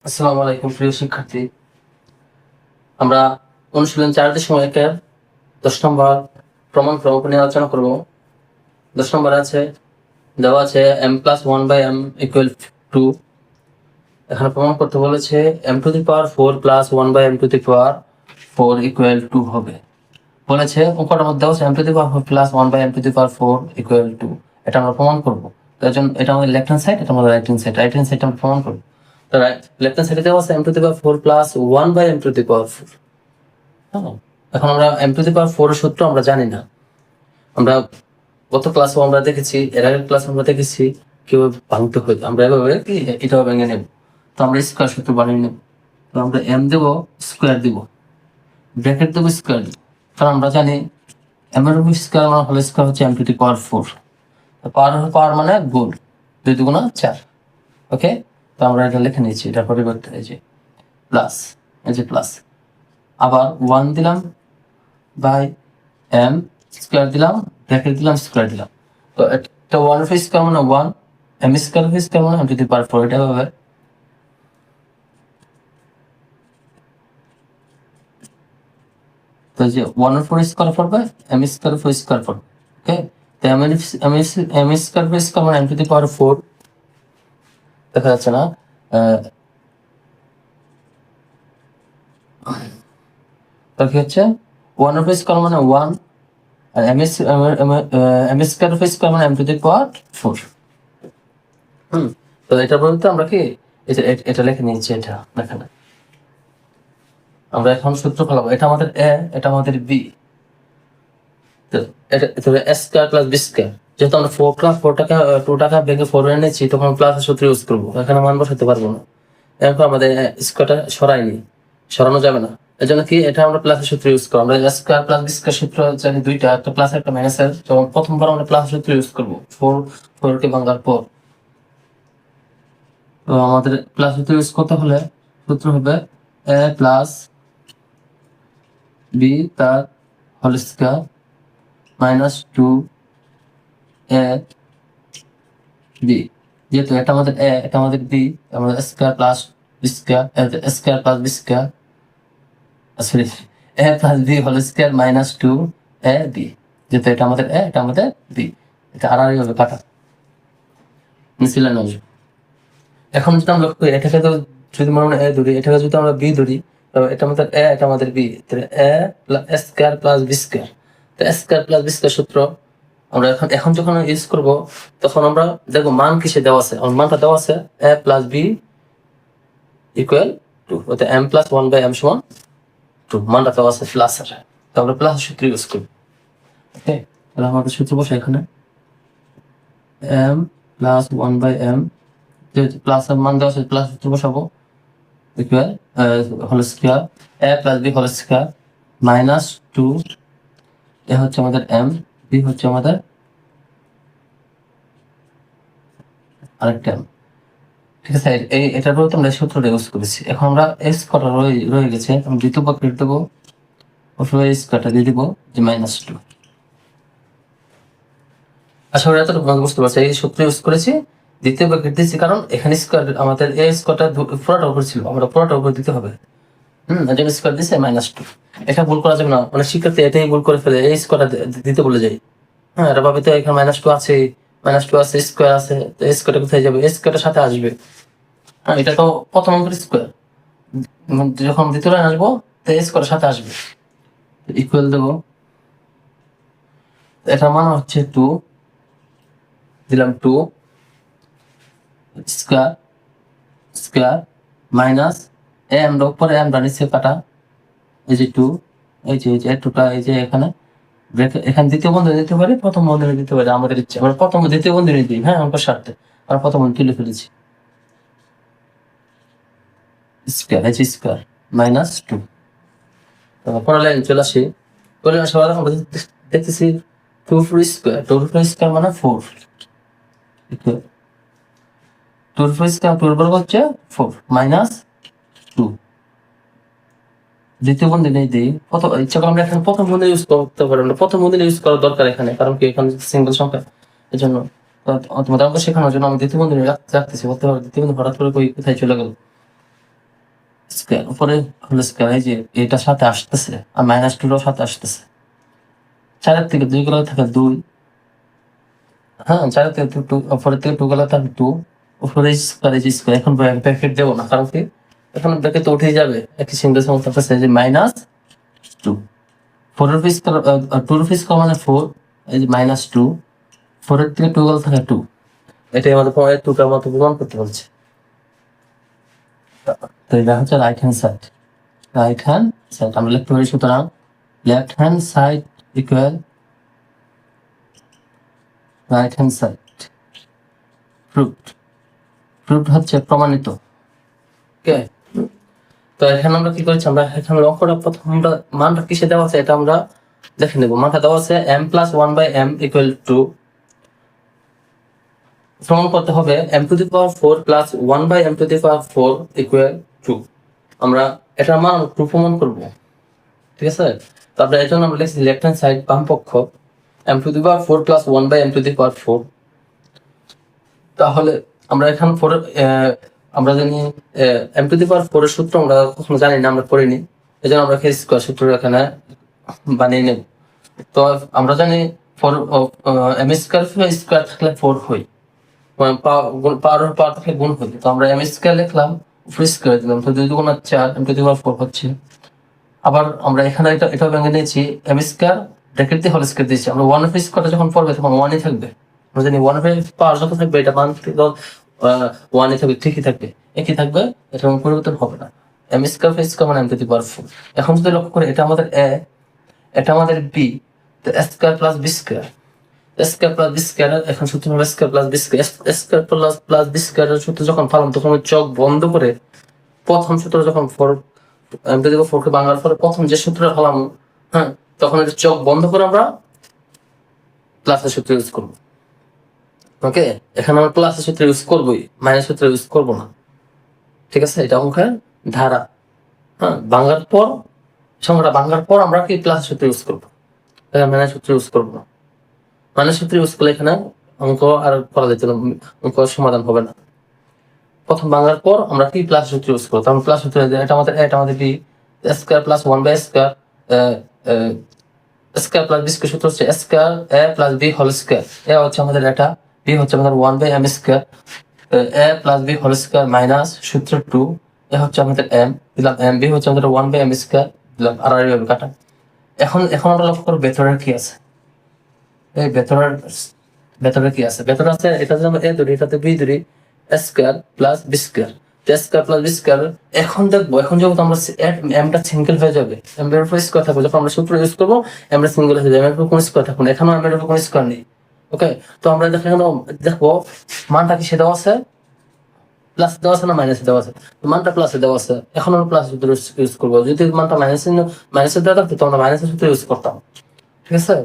আসসালামু আলাইকুম প্রিয় শিক্ষার্থী। আমরা অনুশীলন 4.1 10 নম্বর প্রমাণ প্রমাণ নিয়ে আলোচনা করব। 10 নম্বর আছে দেওয়া আছে m+1/m = 2। এখানে প্রমাণ করতে বলেছে m⁴ + 1/m⁴ = 2 হবে। বলেছে অঙ্কটার মধ্যে দেওয়া আছে m⁴ + 1/m⁴ = 2। এটা আমরা প্রমাণ করব। তার জন্য এটা আমাদের লেফট হ্যান্ড সাইড, এটা আমাদের right hand side. Right hand side আমরা প্রমাণ করব। লেফট হ্যান্ড সাইডে দেওয়া আছে m⁴ + 1/m⁴। হ্যাঁ, এখন আমরা m⁴ এর সূত্র আমরা জানি না। আমরা গত ক্লাসেও আমরা দেখেছি, এর আগের ক্লাসে আমরা দেখেছি কিভাবে ভাঙতে হয়। আমরা এভাবে কি এটাও ভেঙে নেব। তো আমরা স্কয়ার সূত্র বানিয়ে নেব। তো আমরা m দেব, স্কয়ার দিব, ব্র্যাকেট দেব, স্কয়ার দিব। কারণ আমরা জানি m এর উপর স্কয়ার মানে হল স্কয়ার হচ্ছে m⁴। পাওয়ার মানে গুণ, 2 × 4। ওকে, তো আমরা এটা লিখে নিয়েছি। এটা পরিবর্তে এই যে প্লাস, এই যে প্লাস, আবার 1 দিলাম বাই m স্কয়ার দিলাম, ব্র্যাকেট দিলাম, স্কয়ার দিলাম। তো এটা 1 এর স্কয়ার মানে 1, m স্কয়ার এর স্কয়ার মানে m⁴। এটা হবে তো যে 1 এর 4 স্কয়ার পড়বে, m স্কয়ার এর 4 স্কয়ার পড়বে। ওকে, তো m স্কয়ার এর স্কয়ার মানে m⁴। দেখা যাচ্ছে না? তো কি হচ্ছে 1 এর স্কয়ার মানে 1 আর m স্কয়ার এর স্কয়ার মানে m⁴। তো এটা বলতে আমরা কি এটা লিখে নিয়েছি। এটা দেখেন, আমরা এখন সূত্র ফেলাবো। এটা আমাদের a, এটা আমাদের b। তো এটা a square plus b square. যেহেতু আমরা 2 টাকা ভেঙে 4 এনেছি, তখন প্লাসের সূত্র ইউজ করবো। এখানে মান বসাতে পারবো না। এরপর আমাদের স্কয়ারটা সরাইনি, সরানো যাবে না। এই জন্য কি এটা আমরা প্লাসের সূত্র ইউজ করবো। আমরা a square plus b square সূত্র জানি দুইটা, একটা প্লাস একটা মাইনাসের। যখন প্রথমবার আমরা প্লাসের সূত্র ইউজ করবো 4 কে ভাঙার পর। তো আমাদের প্লাস সূত্র ইউজ করতে হলে সূত্র হবে a প্লাস b তার whole square minus 2a b। যেহেতু এটা আমাদের a, এটা আমাদের b, আমাদের square plus b square, square plus b square, sorry, a plus b whole square minus 2ab। যেহেতু এটা আমাদের a, এটা আমাদের b, এটা আড়াআড়ি হবে কাটা, মিছিলে নেব। এখন যদি আমরা এটাকে তো যদি মনে হয় a ধরি, এটাকে যদি আমরা b ধরি, তবে এটা আমাদের a, এটা আমাদের b। তাহলে a square plus b square. তো স্কয়ার প্লাস b স্কয়ার সূত্র আমরা এখন যখন ইউজ করব, তখন আমরা দেখো মান কিসে দেওয়া আছে। আমার মানটা দেওয়া আছে a প্লাস b ইকুয়াল 2, অর্থাৎ m+1/m = 2 মানটা দেওয়া আছে প্লাসের। তো আমরা প্লাস সূত্র ইউজ করব। ওকে, তাহলে আমাদের সূত্র বসে এখানে m+1/m, যেহেতু প্লাসের মান দেওয়া আছে প্লাস সূত্র বসাবো, equal whole square a plus b whole square minus 2, এ হচ্ছে আমাদের m, b হচ্ছে আমাদের আরেকটা m। ঠিক আছে, এটার পরে আমরা সূত্রটা ইউজ করেছি। এখন আমরা x কটা রয়ে গেছে, আমি দ্বিতীয় ব্র্যাকেট দেবো, অথবা x কটা দিয়ে দিব যে -2। আশা করি এতটুকু বুঝতে পারছি। এই সূত্র ইউজ করেছি, দ্বিতীয় ব্র্যাকেট দিয়েছি, কারণ এখানে স্কয়ার আমাদের a স্কয়ারটা পুরোটা উপর ছিল, আমরা পুরোটা উপর দিতে হবে। এই জন্য স্কয়ার দিছে -2। এটা ভুল করা যাবে না। অনেক শিক্ষার্থী এটাই ভুল করে ফেলে, এই স্কয়ারটা দিতে বলে যায়। হ্যাঁ, এটা ভাবে তো এখানে -2 আছে, -2 আছে, স্কয়ার আছে, তো এই স্কয়ারটা কোথায় যাবে? এই স্কয়ারটার সাথে আসবে। হ্যাঁ, এটা তো প্রথম অঙ্কের স্কয়ার, যখন দ্বিতীয় লাইন আসবো তো এই স্কয়ারের সাথে আসবে। ইকুয়াল দেবো, এটা মান হচ্ছে 2, দিলাম 2 স্কয়ার স্কয়ার মাইনাস আমরা উপরে আমরা নিচে কাটা, এই যে 2, এই যে 2টা, এই যে এখানে এখানে দ্বিতীয় বন্ধনী দিতে পারি, প্রথম বন্ধনী দিতে পারি, আমাদের ইচ্ছে। আমরা প্রথম দ্বিতীয় বন্ধনী দিই। হ্যাঁ, অঙ্কের স্বার্থে আমরা প্রথম বন্ধনী তুলে ফেলেছি। স্কয়ার, এই যে স্কয়ার মাইনাস 2। পরের লাইন চলে আসি। পরের লাইন আমরা দেখতেছি 2 স্কয়ার, 2 স্কয়ার মানে 4। 2 স্কয়ার 2 বর্গ হচ্ছে 4 মাইনাস 2। দ্বিতীয় বন্ধনী দিই, ইচ্ছা করে আমরা এখানে প্রথম বন্ধনী ইউজ করতে পারি না। প্রথম বন্ধনী ইউজ করার দরকার এখানে, কারণ কি এখানে সিঙ্গেল সংখ্যা। এই জন্য তোমাদের অঙ্ক শেখানোর জন্য আমি দ্বিতীয় বন্ধনী রাখতেছি। বলতে পারো দ্বিতীয় বন্ধনী হঠাৎ করে কোথায় চলে গেল। স্কোয়ার, উপরে হলো স্কোয়ার, এই যে এটার সাথে আসতেছে আর মাইনাস টুটাও সাথে আসতেছে। 4 থেকে 2 গেলে থাকে 2, হ্যাঁ 4 থেকে 2, উপরের থেকে 2 গেলে থাকে 2, উপরে স্কোয়ার, এই যে স্কোয়ার। এখন ব্র্যাকেট দেবো না, কারণ কি এখন ব্র্যাকেট তো উঠেই যাবে, একই সিঙ্গেল সঙ্গে থাকতেছে যে মাইনাস 2। 4 এর উপর স্কোয়ার, 2 এর উপর স্কোয়ার মানে 4, এই যে মাইনাস 2, 4 এর থেকে 2 গেলে থাকে 2। এটাই আমাদের পয়েন্ট 2টার মতো প্রমাণ করতে বলছে। তো এটা হচ্ছে right hand side. Right hand side আমরা লিখতে পারি, সুতরাং left hand side equal right hand side. Proved, proved হচ্ছে প্রমাণিত। ওকে, তো এখানে আমরা কি করেছি, আমরা এখানে অঙ্কটা প্রথম আমরা মানটা কিসে দেওয়া আছে এটা আমরা দেখে নেব। মানটা দেওয়া আছে m + 1/m = 2, প্রমাণ করতে হবে m⁴ + 1/m⁴ = 2। আমরা এটার মান 2 প্রমাণ করব, ঠিক আছে। তারপরে এর জন্য আমরা লিখছি লেফট হ্যান্ড সাইড বাম পক্ষ m⁴ + 1/m⁴। তাহলে আমরা এখানে আমরা জানি m⁴ এর সূত্র আমরা কখনো জানি না, আমরা পড়িনি, এই জন্য আমরা স্কোয়ার সূত্র এখানে বানিয়ে নেব। তো আমরা জানি m² থাকলে 4 হয়, পাওয়ার থাকলে গুণ হয়। তো আমরা m² লিখলাম, উপরে স্কোয়ার দিলাম, তো 2 × 4 m⁴ হচ্ছে। আবার আমরা এখানে এটা ভেঙে নিয়েছি, m² ব্র্যাকেট দিয়ে হোল স্কোয়ার দিয়েছি। আমরা 1/² যখন পড়বে তখন 1ই থাকবে, আমরা জানি 1/পাওয়ার যত থাকবে এটা মান 1ই থাকবে, ঠিকই থাকবে, একই থাকবে, এটা পরিবর্তন হবে না। m² মানে m⁴। এখন যদি লক্ষ্য করি, এটা আমাদের a, এটা আমাদের b, তো a² + b², a² + b², এখন সূত্র হবে a² + b²। a² + b² এর সূত্র যখন পালাম তখন চোখ বন্ধ করে প্রথম সূত্র যখন m⁴ কে ভাঙার পরে প্রথম যে সূত্রটা পালাম, হ্যাঁ, তখন এটা চোখ বন্ধ করে আমরা প্লাসের সূত্র ইউজ করবো। ওকে, এখানে আমরা প্লাসের সূত্র ইউজ করবোই, মাইনাস সূত্র ইউজ করবো না, ঠিক আছে। এটা অঙ্কের ধারা। হ্যাঁ, ভাঙার পর, সংখ্যাটা ভাঙার পর আমরা কি প্লাসের সূত্র ইউজ করবো, মাইনাস সূত্র ইউজ করবো না। মাইনাস সূত্র ইউজ করলে এখানে অঙ্ক আর করা যেত না, অঙ্ক সমাধান হবে না। প্রথম ভাঙার পর আমরা কি প্লাস সূত্র ইউজ করবো, তখন প্লাস সূত্র, এটা আমাদের b, a² + 1/² a² + b² সূত্র হচ্ছে a² a + b² a হচ্ছে আমাদের এটা, b হচ্ছে আমাদের 1/m², a + b² মাইনাস সূত্র 2, a হচ্ছে আমাদের m দিলাম, m b হচ্ছে আমাদের 1/m² দিলাম, আর এইভাবে কাটা। এখন আমরা লক্ষ্য করব ভেতরে কি আছে। এই ভেতরে কি আছে, ভেতরে আছে এটা যদি আমরা a ধরি, এটাতে b ধরি, a² + b², a² + b²। এখন দেখবো, এখন যখন আমরা m-টা সিঙ্গেল হয়ে যাবে, m-এর উপর স্কোয়ার থাকবে, যখন আমরা সূত্র ইউজ করবো m-টা সিঙ্গেল হয়ে যাবে, m-এর উপর কোনো স্কোয়ার থাকবে না। এখানেও m-এর উপর কোনো স্কোয়ার নেই। ওকে, তো আমরা দেখবো মানটা কি দেওয়া আছে, প্লাস দেওয়া আছে না মাইনাসে দেওয়া আছে। মানটা প্লাসে দেওয়া আছে, এখন আমরা প্লাস সূত্র ইউজ করবো। যদি মানটা মাইনাসে দেওয়া থাকতো তো আমরা মাইনাসের সূত্র ইউজ করতাম, ঠিক আছে।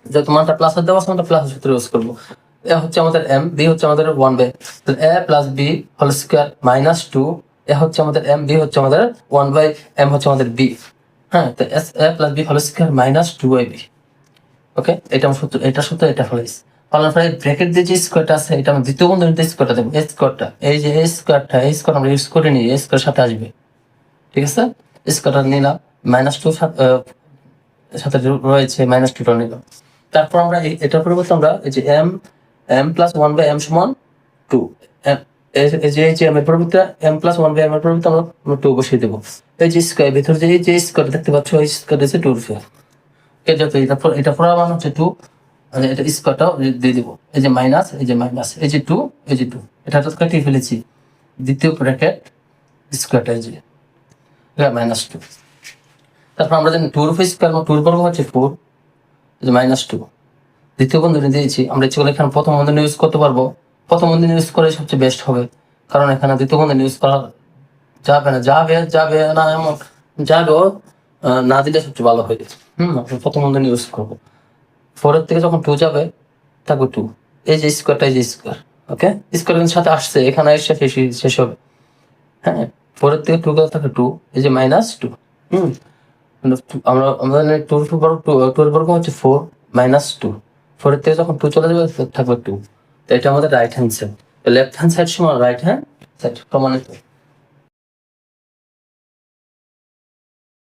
যেহেতু মানটা প্লাসে দেওয়া আছে, আমরা প্লাসের সূত্র ইউজ করবো। a হচ্ছে আমাদের m, b হচ্ছে আমাদের 1/, তো a + b² - 2, a হচ্ছে আমাদের m, b হচ্ছে আমাদের 1/m হচ্ছে আমাদের b। হ্যাঁ, তো a + b² - 2ab। ওকে, এটা আমার সূত্র, এটা সূত্র, এটা ফলাইছে। পালন পরে ব্র্যাকেট দিয়ে যে স্কোয়ারটা আছে, এটা আমরা দ্বিতীয় বন্ধনীতে স্কোয়ারটা দেবো, এই স্কোয়ারটা, এই যে এই স্কোয়ারটা, এই স্কোয়ার আমরা ইউজ করে নিই, এই স্কোয়ার সাথে আসবে, ঠিক আছে। স্কোয়ারটা নিলাম, -2 সাথে রয়েছে, -2টা নিলাম। তারপর আমরা এটার পরিবর্তে আমরা এই যে m + 1/m = 2, এই যে m এর পরিবর্তে m + 1/m এর পরিবর্তে আমরা 2 বসিয়ে দেবো। এই যে স্কোয়ার ভিতরে যে স্কোয়ার দেখতে পাচ্ছ, এই স্কোয়ার হচ্ছে 2 এর। এটা পুরো মান হচ্ছে 2, মানে এটা স্কোয়ারটাও দিয়ে দিব, এই যে মাইনাস, এই যে মাইনাস, এই যে 2, এই যে 2, এটা তো কেটে ফেলেছি। দ্বিতীয় ব্র্যাকেট স্কোয়ারটা, এই যে -2। তারপর আমরা জানি 2 এর উপর স্কোয়ার, 2 এর বর্গ হচ্ছে 4, এই যে -2। দ্বিতীয় বন্ধনী দিয়েছি, আমরা ইচ্ছে করলে এখানে প্রথম বন্ধনী ইউজ করতে পারবো। প্রথম বন্ধনী ইউজ করে সবচেয়ে বেস্ট হবে, কারণ এখানে দ্বিতীয় বন্ধনী ইউজ করা যাবে না, যাবে না এমন যাবেও না দিলে সবচেয়ে ভালো হয়ে গেছে। প্রথম বন্ধনী ইউজ করবো। 4 এর থেকে যখন 2 যাবে থাকবে 2, এই যে স্কোয়ারটা, এই যে স্কোয়ার, ওকে, স্কোয়ারের সাথে আসছে, এখানে এসে শেষ হবে। হ্যাঁ, 4 এর থেকে 2 গেলে থাকে 2, এই যে -2। আমরা 2 এর বর্গ হচ্ছে 4 - 2, 4 এর থেকে যখন 2 চলে যাবে থাকবে 2। তো এটা আমাদের right hand side. Left hand side সমান রাইট হ্যান্ড সাইড, প্রমাণিত।